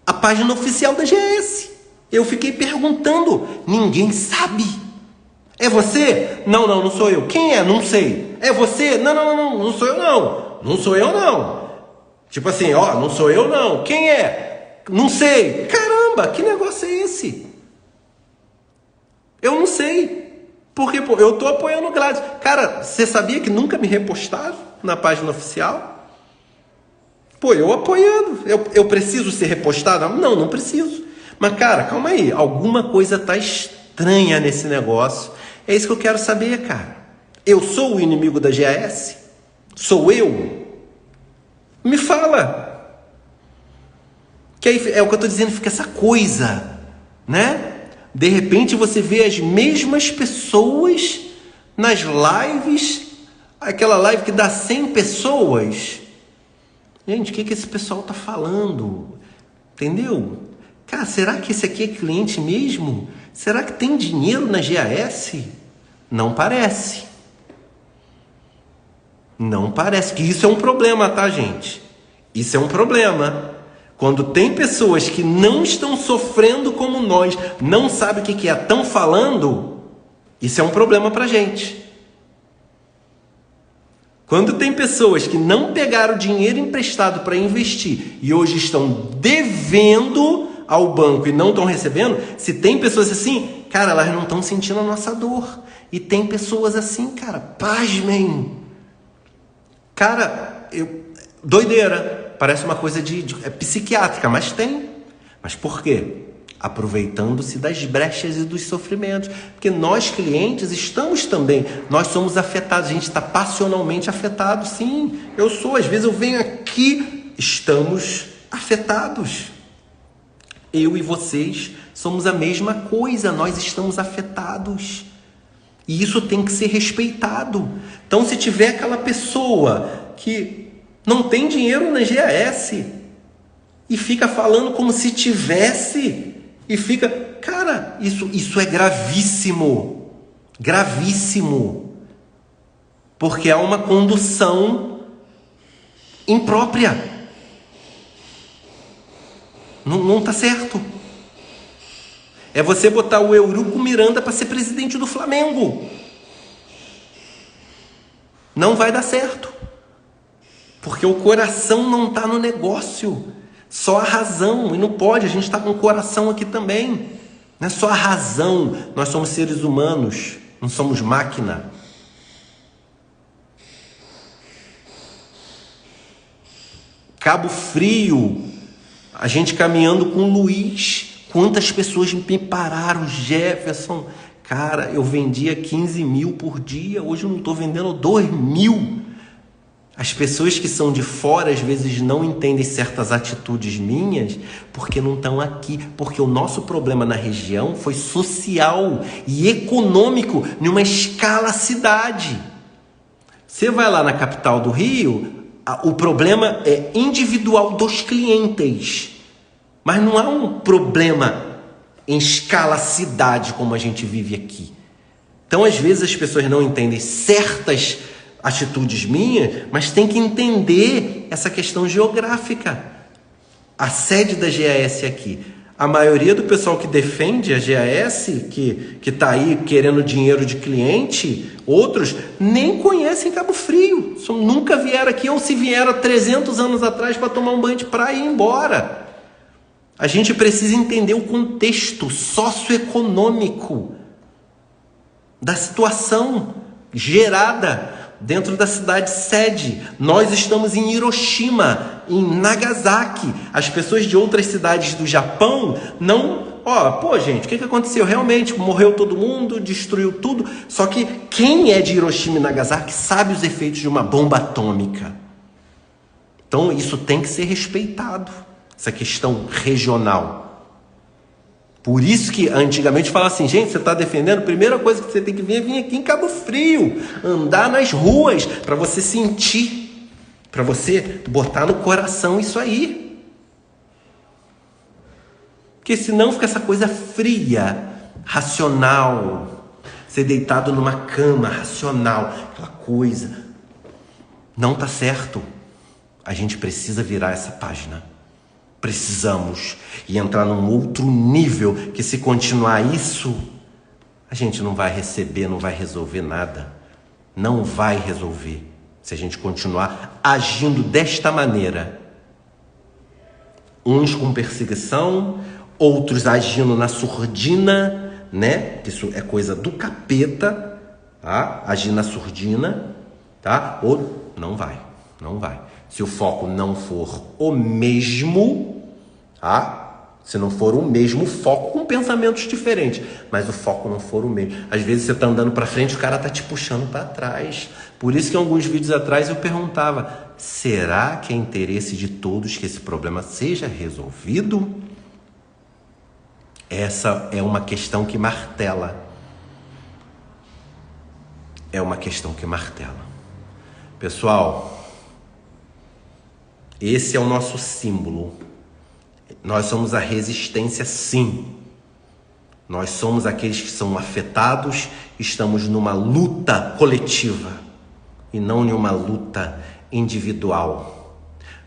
a página oficial da GS. Eu fiquei perguntando, ninguém sabe. É você? Não, não sou eu. Quem é? Não sei. É você? Não sou eu não. Não sou eu não. Tipo assim, não sou eu não. Quem é? Não sei. Caramba, que negócio é esse? Eu não sei. Porque, eu tô apoiando o Gladys. Cara, você sabia que nunca me repostaram na página oficial? Eu apoiando. Eu preciso ser repostado? Não preciso. Mas, cara, calma aí. Alguma coisa tá estranha nesse negócio. É isso que eu quero saber, cara. Eu sou o inimigo da GAS? Sou eu? Me fala. Que aí é o que eu tô dizendo, fica essa coisa, De repente você vê as mesmas pessoas nas lives, aquela live que dá 100 pessoas. Gente, o que esse pessoal tá falando? Entendeu? Cara, será que esse aqui é cliente mesmo? Será que tem dinheiro na GAS? Não parece. Não parece, que isso é um problema, tá, gente? Isso é um problema. Quando tem pessoas que não estão sofrendo como nós, não sabem o que é, estão falando, isso é um problema pra gente. Quando tem pessoas que não pegaram dinheiro emprestado para investir e hoje estão devendo ao banco e não estão recebendo, se tem pessoas assim, cara, elas não estão sentindo a nossa dor. E tem pessoas assim, cara, pasmem. Cara, doideira. Parece uma coisa psiquiátrica, mas tem. Mas por quê? Aproveitando-se das brechas e dos sofrimentos. Porque nós, clientes, estamos também. Nós somos afetados. A gente está passionalmente afetado. Sim, eu sou. Às vezes eu venho aqui. Estamos afetados. Eu e vocês somos a mesma coisa. Nós estamos afetados. E isso tem que ser respeitado. Então, se tiver aquela pessoa que não tem dinheiro na GAS e fica falando como se tivesse e fica... Cara, isso é gravíssimo. Gravíssimo. Porque há uma condução imprópria. Não está certo. É você botar o Eurico Miranda para ser presidente do Flamengo. Não vai dar certo. Porque o coração não está no negócio. Só a razão. E não pode, a gente está com o coração aqui também. Não é só a razão. Nós somos seres humanos. Não somos máquina. Cabo Frio. A gente caminhando com o Luiz. Quantas pessoas me pararam, Jefferson? Cara, eu vendia 15 mil por dia, hoje eu não estou vendendo 2 mil. As pessoas que são de fora, às vezes, não entendem certas atitudes minhas, porque não estão aqui. Porque o nosso problema na região foi social e econômico, numa escala cidade. Você vai lá na capital do Rio, o problema é individual dos clientes. Mas não há um problema em escala cidade como a gente vive aqui. Então, às vezes, as pessoas não entendem certas atitudes minhas, mas tem que entender essa questão geográfica. A sede da GAS aqui. A maioria do pessoal que defende a GAS, que está aí querendo dinheiro de cliente, outros nem conhecem Cabo Frio. Nunca vieram aqui, ou se vieram há 300 anos atrás para tomar um banho de praia e ir embora. A gente precisa entender o contexto socioeconômico da situação gerada dentro da cidade sede. Nós estamos em Hiroshima, em Nagasaki. As pessoas de outras cidades do Japão não... gente, o que aconteceu? Realmente, morreu todo mundo, destruiu tudo. Só que quem é de Hiroshima e Nagasaki sabe os efeitos de uma bomba atômica. Então, isso tem que ser respeitado. Essa questão regional. Por isso que antigamente falava assim, gente, você está defendendo, a primeira coisa que você tem que vir é vir aqui em Cabo Frio, andar nas ruas, para você sentir, para você botar no coração isso aí. Porque senão fica essa coisa fria, racional, ser deitado numa cama racional, aquela coisa. Não tá certo. A gente precisa virar essa página. Precisamos e entrar num outro nível que, se continuar isso, a gente não vai receber, não vai resolver nada. Não vai resolver se a gente continuar agindo desta maneira. Uns com perseguição, outros agindo na surdina, né? Isso é coisa do capeta, tá? Agir na surdina, tá? Ou não vai. Se o foco não for o mesmo, tá? Se não for o mesmo foco, com pensamentos diferentes, mas o foco não for o mesmo. Às vezes você tá andando para frente, o cara tá te puxando para trás. Por isso que em alguns vídeos atrás eu perguntava, será que é interesse de todos que esse problema seja resolvido? Essa é uma questão que martela. Pessoal, esse é o nosso símbolo. Nós somos a resistência, sim. Nós somos aqueles que são afetados, estamos numa luta coletiva e não em uma luta individual.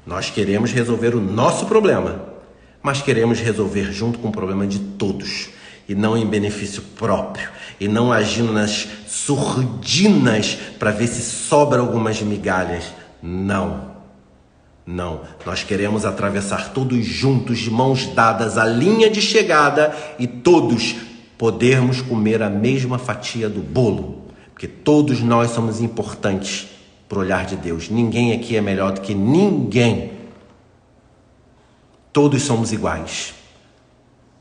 Nós queremos resolver o nosso problema, mas queremos resolver junto com o problema de todos e não em benefício próprio e não agindo nas surdinas para ver se sobra algumas migalhas. Não, nós queremos atravessar todos juntos, de mãos dadas, a linha de chegada e todos podermos comer a mesma fatia do bolo, porque todos nós somos importantes para o olhar de Deus. Ninguém aqui é melhor do que ninguém. Todos somos iguais.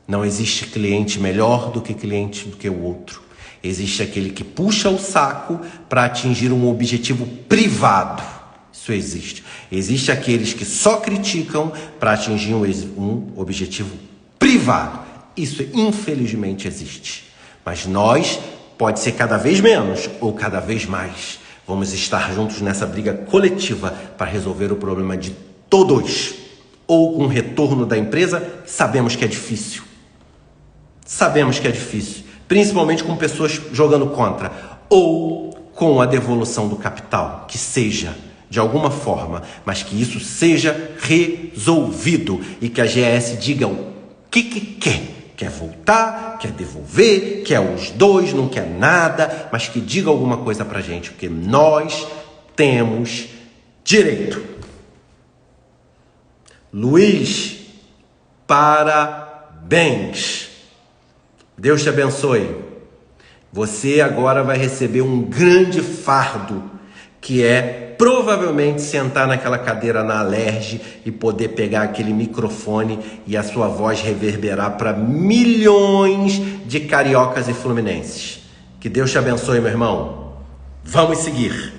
Não existe cliente melhor do que o outro. Existe aquele que puxa o saco para atingir um objetivo privado. Isso existe. Existe aqueles que só criticam para atingir um objetivo privado. Isso infelizmente existe. Mas nós, pode ser cada vez menos ou cada vez mais, vamos estar juntos nessa briga coletiva para resolver o problema de todos. Ou com o retorno da empresa, sabemos que é difícil. Principalmente com pessoas jogando contra. Ou com a devolução do capital, que seja de alguma forma, mas que isso seja resolvido e que a GES diga o que quer. Quer voltar, quer devolver, quer os dois, não quer nada, mas que diga alguma coisa pra gente, porque nós temos direito. Luiz, parabéns. Deus te abençoe. Você agora vai receber um grande fardo, que é provavelmente sentar naquela cadeira na Alerj e poder pegar aquele microfone e a sua voz reverberar para milhões de cariocas e fluminenses. Que Deus te abençoe, meu irmão. Vamos seguir.